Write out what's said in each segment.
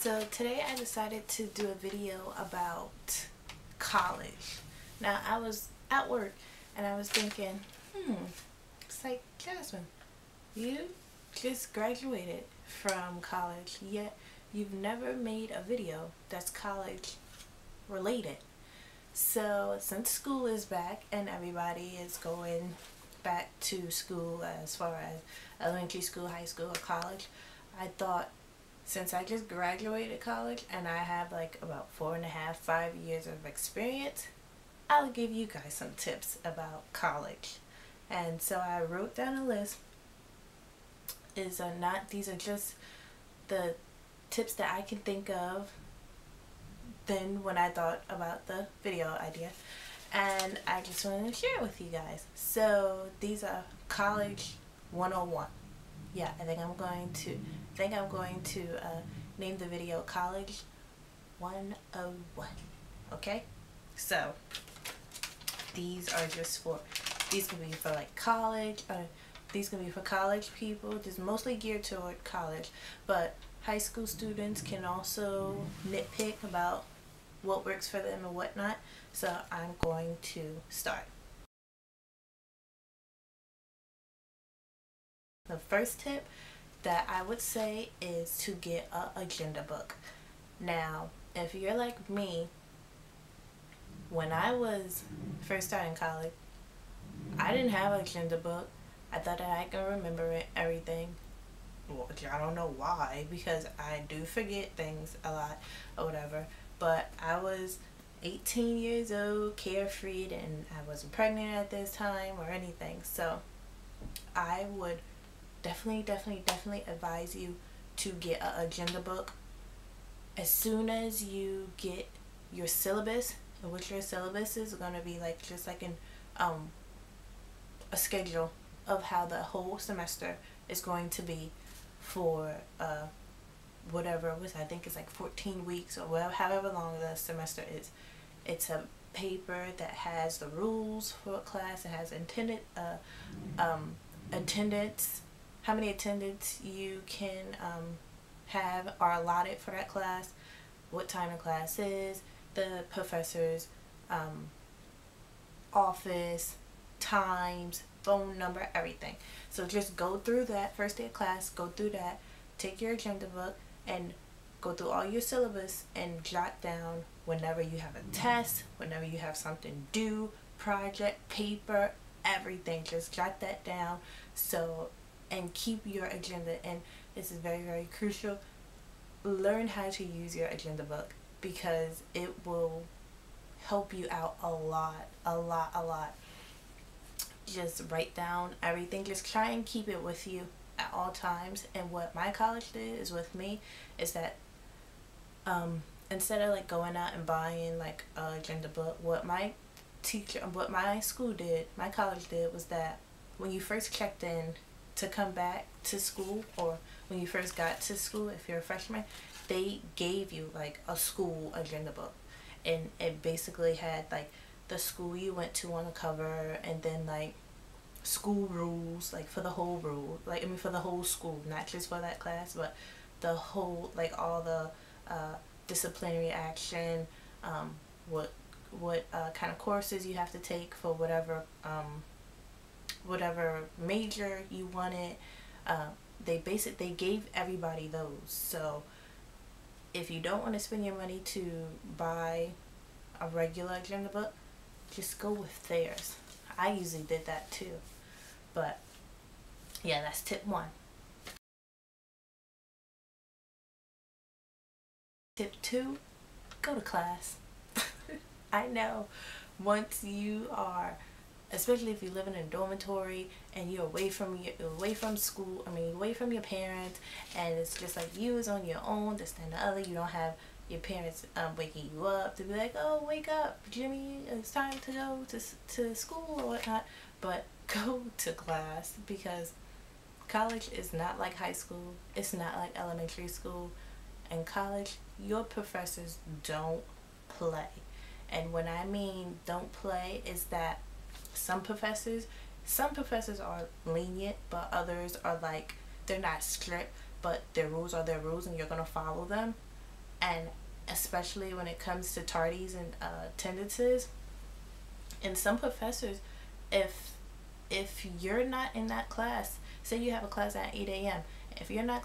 So today I decided to do a video about college. Now I was at work and I was thinking, it's like, Jasmine, you just graduated from college, yet you've never made a video that's college related. So since school is back and everybody is going back to school as far as elementary school, high school, or college, I thought, since I just graduated college and I have like about 4.5, 5 years of experience, I'll give you guys some tips about college. And so I wrote down a list. These are just the tips that I can think of then when I thought about the video idea, and I just wanted to share with you guys. So these are college 101. Yeah, I think I'm going to name the video College 101. Okay? So these can be for like college, these can be for college people. This is mostly geared toward college, but high school students can also nitpick about what works for them and whatnot. So I'm going to start. The first tip that I would say is to get an agenda book. Now, if you're like me, when I was first starting college, I didn't have an agenda book. I thought that I can remember everything. Well, I don't know why, because I do forget things a lot or whatever. But I was 18 years old, carefree, and I wasn't pregnant at this time or anything. So I would definitely advise you to get an agenda book as soon as you get your syllabus, and what your syllabus is going to be like, just like a schedule of how the whole semester is going to be for whatever it was. I think it's like 14 weeks or whatever, however long the semester is. It's a paper that has the rules for a class. It has attendance, how many attendance you can have are allotted for that class, what time the class is, the professor's office, times, phone number, everything. So just go through that first day of class, go through that, take your agenda book and go through all your syllabus and jot down whenever you have a test, whenever you have something due, project, paper, everything. Just jot that down. So, and keep your agenda, and this is very crucial. Learn how to use your agenda book because it will help you out a lot. Just write down everything. Just try and keep it with you at all times. And what my college did is with me is that instead of like going out and buying like a agenda book, what my college did was that when you first checked in to come back to school, or when you first got to school, if you're a freshman, they gave you like a school agenda book, and it basically had like the school you went to on the cover, and then like school rules, like for the whole for the whole school, not just for that class, but the whole, like all the disciplinary action, what kind of courses you have to take for whatever major you wanted. They gave everybody those. So if you don't want to spend your money to buy a regular agenda book, just go with theirs. I usually did that too. But yeah, that's tip 1. Tip 2, go to class. I know once you are, especially if you live in a dormitory and you're away from school, away from your parents, and it's just like you is on your own, this and the other. You don't have your parents waking you up to be like, oh, wake up, Jimmy, it's time to go to school or whatnot. But go to class, because college is not like high school. It's not like elementary school. In college, your professors don't play. And when I mean don't play, is that some professors are lenient, but others are like, they're not strict, but their rules are their rules and you're gonna follow them. And especially when it comes to tardies and attendances, and some professors, if you're not in that class, say you have a class at 8 a.m. If you're not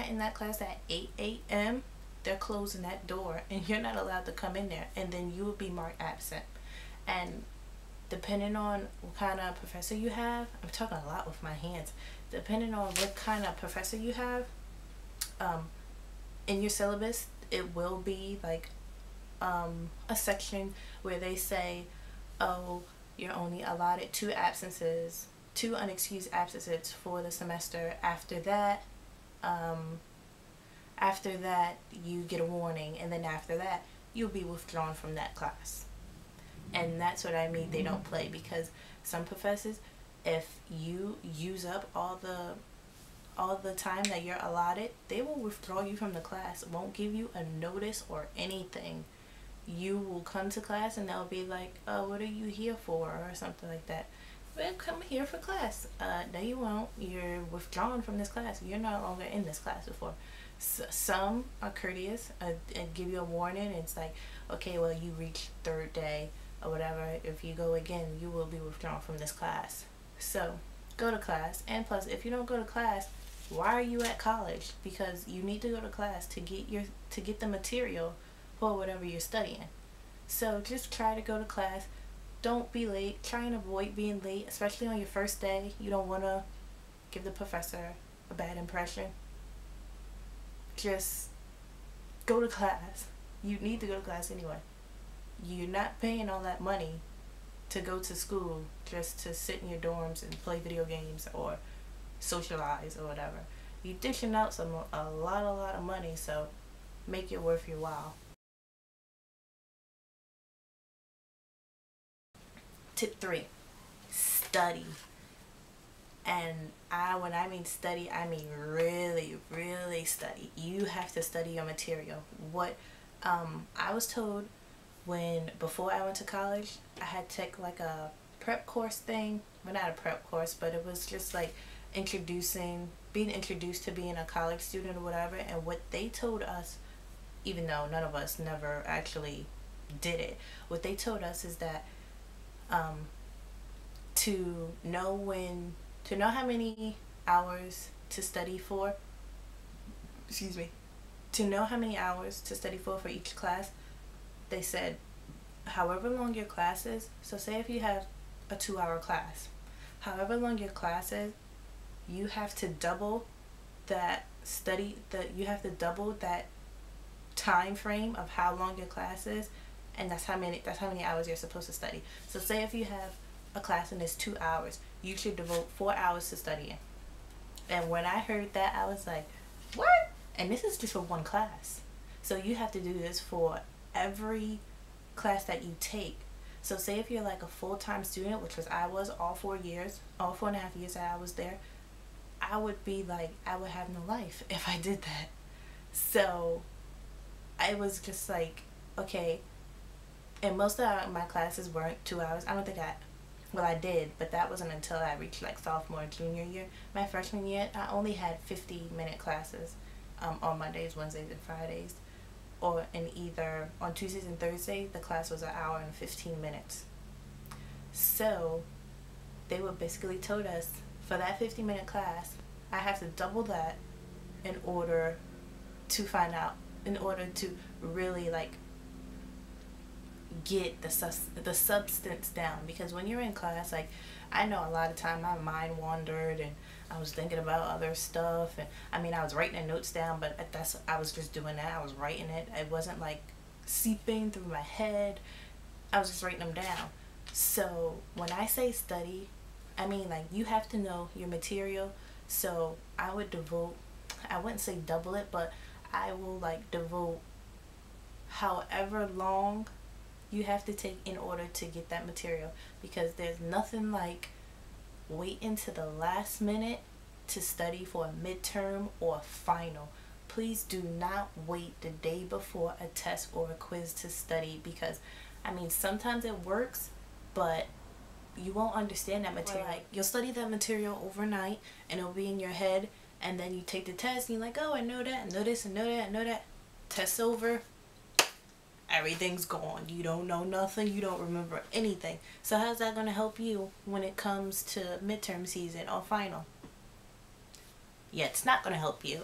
in that class at 8 a.m., they're closing that door and you're not allowed to come in there, and then you will be marked absent. And depending on what kind of professor you have, I'm talking a lot with my hands. Depending on what kind of professor you have, in your syllabus, it will be like a section where they say, oh, you're only allotted 2 unexcused absences for the semester. After that, you get a warning, and then after that, you'll be withdrawn from that class. And that's what I mean, they don't play, because some professors, if you use up all the time that you're allotted, they will withdraw you from the class, won't give you a notice or anything. You will come to class and they'll be like, oh, what are you here for, or something like that. Well, come here for class. No, you won't. You're withdrawn from this class. You're no longer in this class before. Some are courteous and give you a warning. It's like, okay, well, you reached 3rd day or whatever. If you go again, you will be withdrawn from this class. So go to class. And plus, if you don't go to class, why are you at college? Because you need to go to class to get the material for whatever you're studying. So just try to go to class. Don't be late. Try and avoid being late, especially on your first day. You don't want to give the professor a bad impression. Just go to class. You need to go to class anyway. You're not paying all that money to go to school just to sit in your dorms and play video games or socialize or whatever. You're dishing out a lot of money, so make it worth your while. Tip 3, study. And when I mean study, I mean really, really study. You have to study your material. What I was told before I went to college, I had to take like a prep course thing. Well, not a prep course, but it was just like being introduced to being a college student or whatever. And what they told us, even though none of us never actually did it, what they told us is that to know how many hours to study for, to know how many hours to study for each class, they said however long your class is. So say if you have a 2-hour class, however long your class is, you have to double that time frame of how long your class is, and that's how many hours you're supposed to study. So say if you have a class and it's 2 hours, you should devote 4 hours to studying. And when I heard that, I was like, what? And this is just for one class. So you have to do this for every class that you take. So say if you're like a full-time student, which I was all 4.5 years that I was there, I would have no life if I did that. So I was just like, okay. And most of my classes weren't 2 hours. I did, but that wasn't until I reached like sophomore, junior year. My freshman year, I only had 50-minute classes on Mondays, Wednesdays, and Fridays. Either on Tuesdays and Thursdays, the class was 1 hour and 15 minutes. So they would basically told us, for that 50-minute class, I have to double that in order to really like get the substance down. Because when you're in class, like, I know a lot of time my mind wandered and I was thinking about other stuff, and I mean I was writing the notes down, but I was just doing that. I was writing it. It wasn't like seeping through my head. I was just writing them down. So when I say study, I mean like you have to know your material. So I wouldn't say double it, but I will like devote however long you have to take in order to get that material, because there's nothing like waiting to the last minute to study for a midterm or a final. Please do not wait the day before a test or a quiz to study, because I mean sometimes it works, but you won't understand that material. Like, you'll study that material overnight and it'll be in your head, and then you take the test and you're like, oh, I know that, I know this, I know that, I know that. test's over, everything's gone. You don't know nothing. You don't remember anything. So how's that going to help you when it comes to midterm season or final? Yeah, it's not going to help you.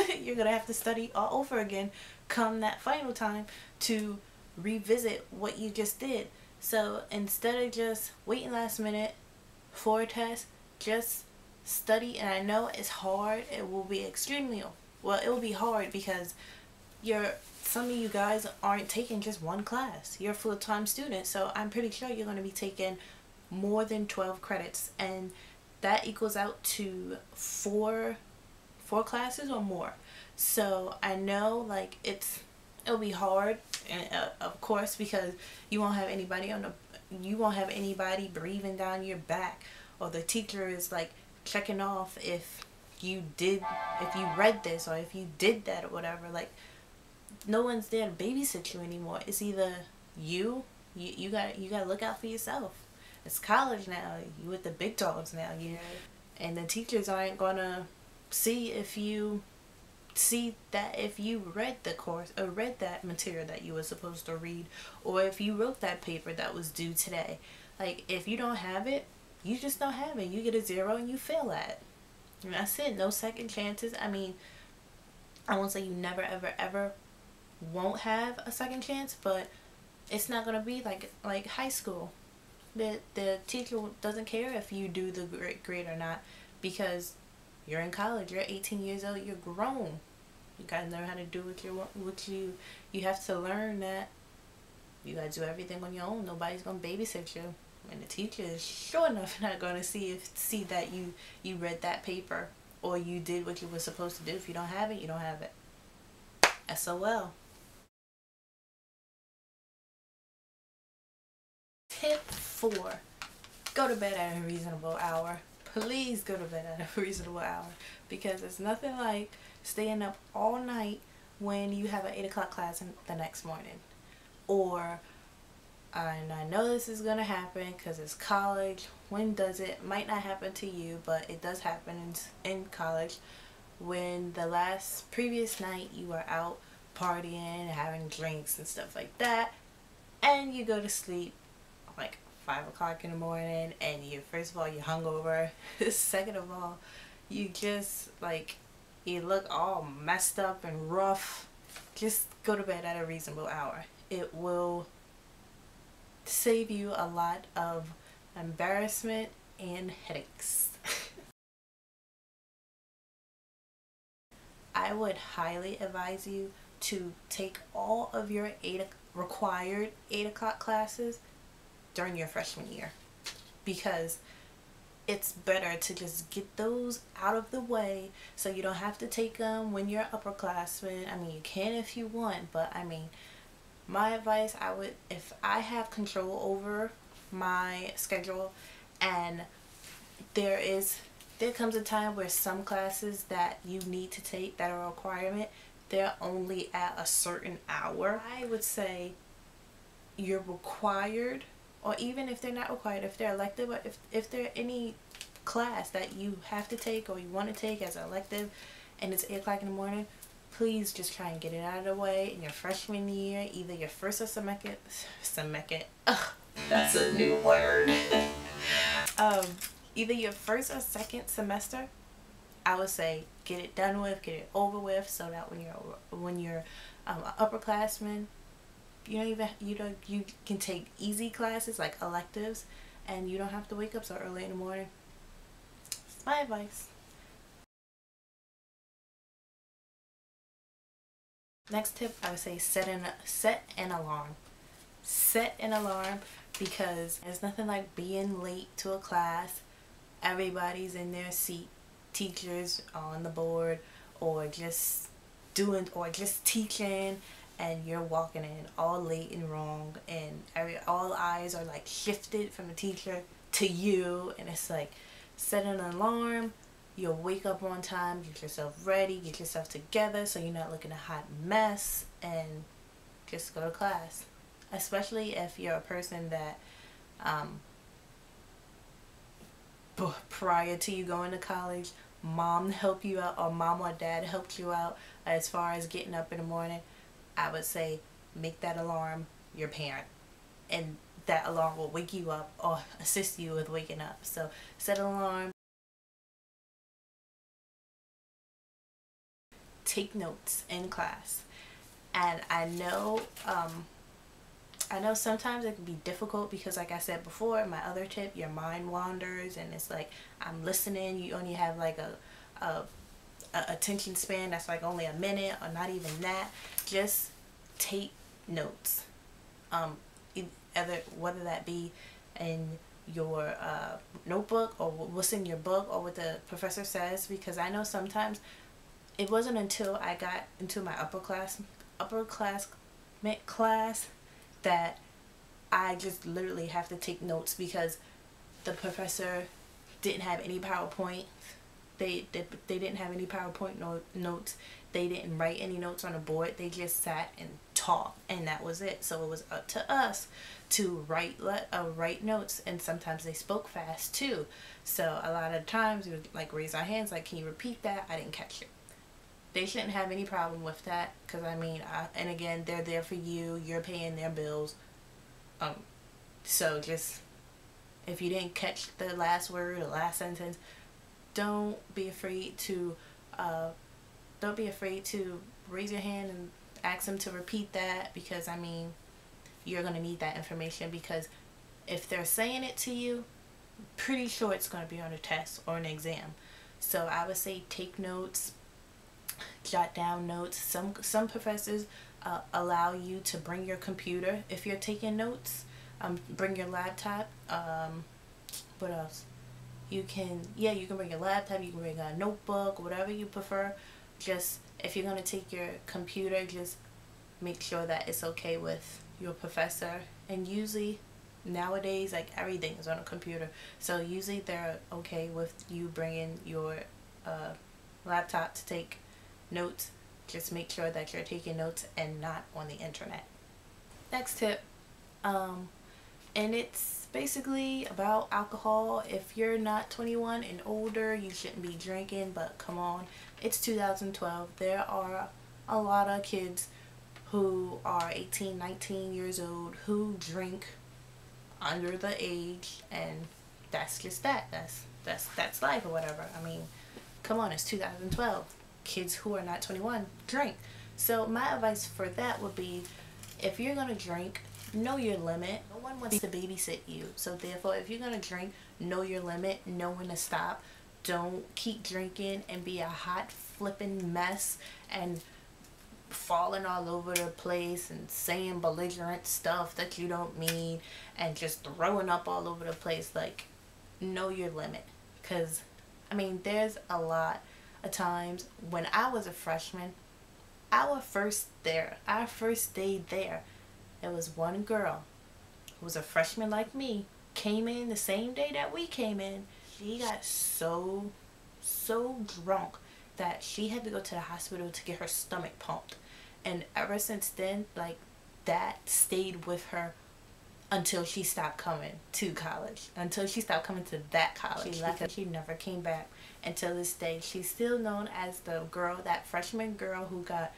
You're going to have to study all over again come that final time to revisit what you just did. So instead of just waiting last minute for a test, just study. And I know it's hard. It will be extremely, well, it will be hard because some of you guys aren't taking just one class. You're a full-time student, so I'm pretty sure you're going to be taking more than 12 credits, and that equals out to four classes or more. So I know, like, it'll be hard, and of course, because you won't have anybody breathing down your back, or the teacher is like checking off if you read this or if you did that or whatever. Like, no one's there to babysit you anymore. It's either you gotta look out for yourself. It's college now. You with the big dogs now. And the teachers aren't gonna see if you read the course or read that material that you were supposed to read, or if you wrote that paper that was due today. Like, if you don't have it, you just don't have it. You get a 0 and you fail at it. And that's it. No second chances. I mean, I won't say you never ever ever won't have a second chance, but it's not gonna be like high school. The teacher doesn't care if you do the grade or not, because you're in college. You're 18 years old. You're grown. You gotta learn how to do what you have to learn that you gotta do everything on your own. Nobody's gonna babysit you, and the teacher is sure enough not gonna see that you read that paper or you did what you were supposed to do. If you don't have it, you don't have it. SOL. Tip 4. Go to bed at a reasonable hour. Please go to bed at a reasonable hour, because it's nothing like staying up all night when you have an 8 o'clock class the next morning. Or, and I know this is going to happen because it's college. When does it? Might not happen to you, but it does happen in college. When the previous night you were out partying, having drinks and stuff like that, and you go to sleep like 5 o'clock in the morning, and first of all, you're hungover. Second of all, you just you look all messed up and rough. Just go to bed at a reasonable hour. It will save you a lot of embarrassment and headaches. I would highly advise you to take all of your required 8 o'clock classes during your freshman year, because it's better to just get those out of the way so you don't have to take them when you're upperclassmen. I mean, you can if you want, but I mean, my advice, if I have control over my schedule, and there comes a time where some classes that you need to take that are a requirement, they're only at a certain hour. I would say you're required, or even if they're not required, if they're elective, or if they're any class that you have to take or you want to take as an elective and it's 8 o'clock in the morning, please just try and get it out of the way in your freshman year, either your first or second, that's a new word. Either your first or second semester, I would say get it done with, get it over with, so that when you're an upperclassman, you can take easy classes like electives, and you don't have to wake up so early in the morning. It's my advice. Next tip, I would say set an alarm. Set an alarm, because there's nothing like being late to a class. Everybody's in their seat, teachers on the board, or just teaching, and you're walking in all late and wrong, and all eyes are like shifted from the teacher to you, and it's like, set an alarm. You'll wake up on time, get yourself ready, get yourself together so you're not looking a hot mess, and just go to class. Especially if you're a person that prior to you going to college, mom helped you out, or mom or dad helped you out as far as getting up in the morning. I would say make that alarm your parent, and that alarm will wake you up or assist you with waking up. So set an alarm. Take notes in class. And I know sometimes it can be difficult because, like I said before, my other tip, your mind wanders, and it's like I'm listening. You only have like a attention span that's like only a minute or not even that. Just take notes. Whether that be in your notebook or what's in your book or what the professor says, because I know sometimes it wasn't until I got into my upper class that I just literally have to take notes, because the professor didn't have any PowerPoint. They didn't have any PowerPoint notes. They didn't write any notes on the board. They just sat and talked, and that was it. So it was up to us to write notes, and sometimes they spoke fast too. So a lot of times we would like raise our hands, like, can you repeat that? I didn't catch it. They shouldn't have any problem with that, because I mean, and again, they're there for you. You're paying their bills. So just, if you didn't catch the last word or last sentence, don't be afraid to raise your hand and ask them to repeat that, because I mean, you're gonna need that information, because if they're saying it to you, pretty sure it's gonna be on a test or an exam. So I would say take notes. Jot down notes. Some professors allow you to bring your computer if you're taking notes. Bring your laptop. What else? You can bring your laptop. You can bring a notebook, whatever you prefer. Just, if you're gonna take your computer, just make sure that it's okay with your professor. And usually nowadays, like, everything is on a computer, so usually they're okay with you bringing your laptop to take notes. Just make sure that you're taking notes and not on the internet. Next tip, and it's basically about alcohol. If you're not 21 and older, you shouldn't be drinking, but come on, it's 2012. There are a lot of kids who are 18, 19 years old who drink under the age, and that's just that's life or whatever. I mean, come on, it's 2012. Kids who are not 21 drink. So my advice for that would be, if you're gonna drink, know your limit. No one wants to babysit you, so therefore, if you're gonna drink, know your limit, know when to stop. Don't keep drinking and be a hot flipping mess and falling all over the place and saying belligerent stuff that you don't mean and just throwing up all over the place. Like, know your limit, because I mean, there's a lot of times when I was a freshman, our first day there, there was one girl who was a freshman like me, came in the same day that we came in. She got so drunk that she had to go to the hospital to get her stomach pumped, and ever since then, like, that stayed with her until she stopped coming to college, until she stopped coming to that college. She left and she never came back. Until this day, she's still known as the girl, that freshman girl who got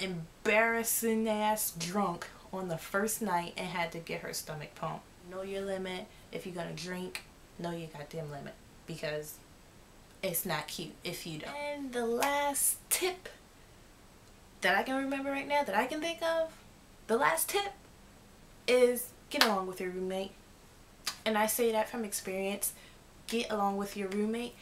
embarrassing ass drunk on the first night and had to get her stomach pumped. Know your limit. If you're gonna drink, know your goddamn limit, because it's not cute if you don't. And the last tip that I can remember right now, that I can think of, the last tip is get along with your roommate. And I say that from experience. Get along with your roommate.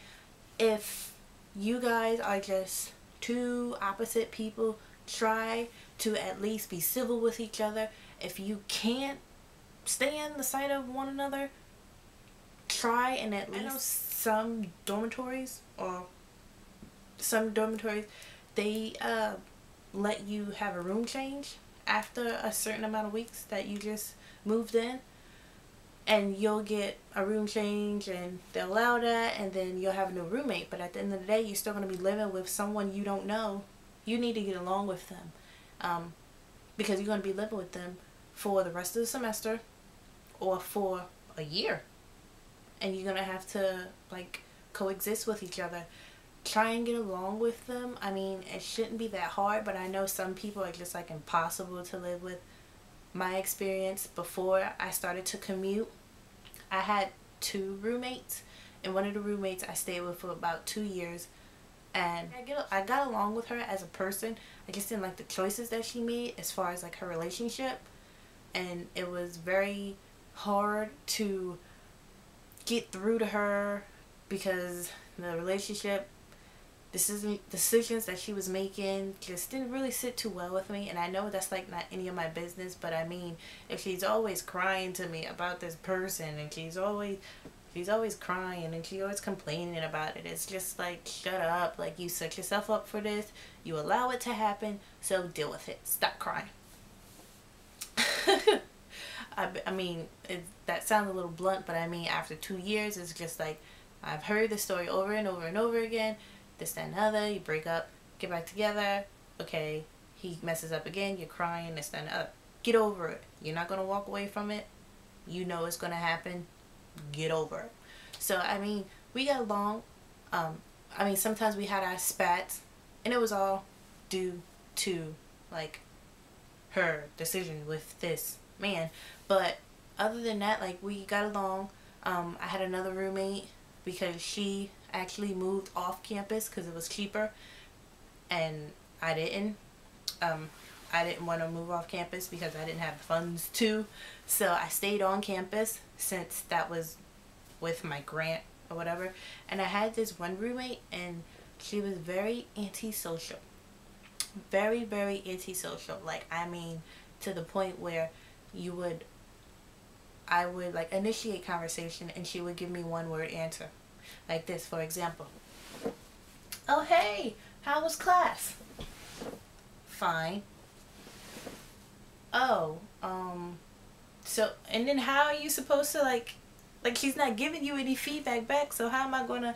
If you guys are just two opposite people, try to at least be civil with each other. If you can't stand the sight of one another, try and at least, I know some dormitories, they let you have a room change after a certain amount of weeks that you just moved in, and you'll get a room change and they'll allow that, and then you'll have a new roommate. But at the end of the day, you're still going to be living with someone you don't know. You need to get along with them, because you're going to be living with them for the rest of the semester or for a year, and you're going to have to, like, coexist with each other. try and get along with them. I mean, it shouldn't be that hard, but I know some people are just like impossible to live with. My experience before I started to commute, I had two roommates, and one of the roommates I stayed with for about 2 years, and I got along with her as a person. I just didn't like the choices that she made as far as like her relationship, and it was very hard to get through to her because the relationship decisions that she was making just didn't really sit too well with me. And I know that's like not any of my business, but I mean, if she's always crying to me about this person, and she's always crying and she's always complaining about it, it's just like, shut up. Like, you set yourself up for this, you allow it to happen, so deal with it. Stop crying. I mean, that sounds a little blunt, but I mean, after 2 years, it's just like, I've heard this story over and over and over again. This, that, and other. You break up, get back together. Okay, he messes up again. You're crying. This, that, and other. Get over it. You're not gonna walk away from it. You know it's gonna happen. Get over it. So I mean, we got along. I mean, sometimes we had our spats, and it was all due to like her decision with this man. But other than that, like, we got along. I had another roommate because she actually moved off campus because it was cheaper, and I didn't. I didn't want to move off campus because I didn't have funds to, so I stayed on campus since that was with my grant or whatever. And I had this one roommate, and she was very antisocial, very, very antisocial. Like, I mean, to the point where I would like initiate conversation, and she would give me one word answer. Like this, for example. Oh, hey, how was class? Fine. Oh, so, and then how are you supposed to like she's not giving you any feedback back, so how am I gonna,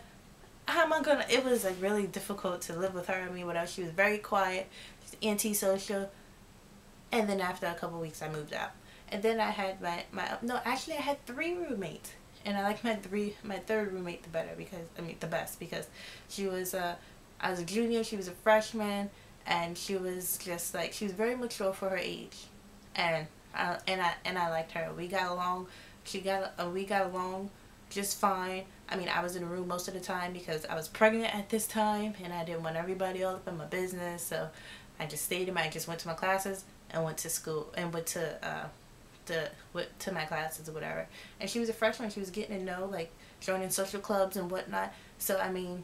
it was like really difficult to live with her. I mean, what else? She was very quiet, she's antisocial, and then after a couple weeks I moved out. And then I had no, actually I had 3 roommates. And I like my third roommate the best, because she was I was a junior, she was a freshman, and she was just like, she was very mature for her age, and I liked her. We got along. We got along just fine. I mean, I was in the room most of the time because I was pregnant at this time, and I didn't want everybody all up in my business, so I just stayed I just went to my classes and went to school and went to my classes or whatever. And she was a freshman. She was getting to know, like, joining social clubs and whatnot. So I mean,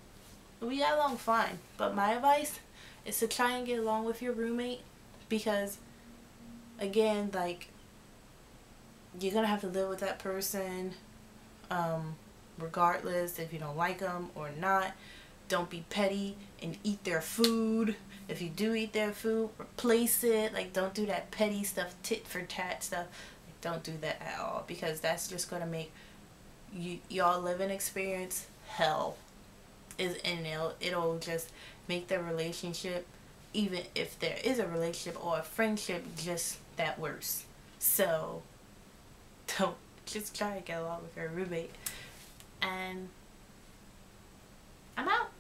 we got along fine. But my advice is to try and get along with your roommate, because again, like, you're gonna have to live with that person regardless if you don't like them or not. Don't be petty and eat their food. If you do eat their food, replace it. Like, don't do that petty stuff, tit for tat stuff. Like, don't do that at all, because that's just gonna make y'all living experience hell. And it'll just make the relationship, even if there is a relationship or a friendship, just that worse. So don't, just try to get along with your roommate. And I'm out.